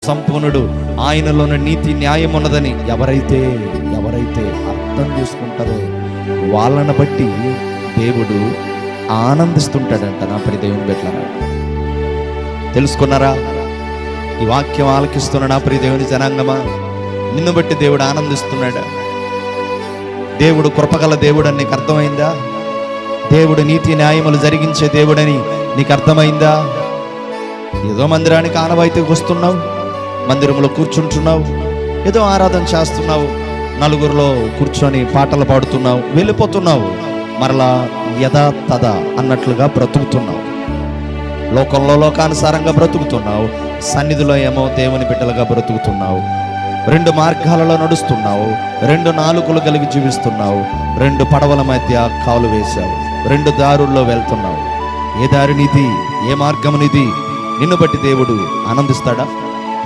సంపూర్ణుడు, ఆయనలోని నీతి న్యాయం ఉన్నదని ఎవరైతే అర్థం చేసుకుంటారో వాళ్ళని బట్టి దేవుడు ఆనందిస్తుంటాడంట. నా ప్రియ దేవుని బిడ్డలారా, తెలుసుకున్నారా? ఈ వాక్యం ఆలకిస్తున్న నా ప్రియ దేవుని జనాంగమా, నిన్ను బట్టి దేవుడు ఆనందిస్తున్నాడా? దేవుడు కృపగల దేవుడని నీకు అర్థమైందా? దేవుడు నీతి న్యాయములు జరిగించే దేవుడని నీకు అర్థమైందా? ఏదో మందిరానికి ఆనవాయితీకి వస్తున్నావు, మందిరంలో కూర్చుంటున్నావు, ఏదో ఆరాధన చేస్తున్నావు, నలుగురిలో కూర్చొని పాటలు పాడుతున్నావు, వెళ్ళిపోతున్నావు, మరలా యథా తథా అన్నట్లుగా బ్రతుకుతున్నావు. లోకంలో లోకానుసారంగా బ్రతుకుతున్నావు, సన్నిధిలో ఏమో దేవుని బిడ్డలుగా బ్రతుకుతున్నావు. రెండు మార్గాలలో నడుస్తున్నావు, రెండు నాలుకలు కలిగి జీవిస్తున్నావు, రెండు పడవల మధ్య కాలు వేశావు, రెండు దారుల్లో వెళ్తున్నావు. ఏ దారి నీది? ఏ మార్గము నీది? నిన్ను బట్టి దేవుడు ఆనందిస్తాడా?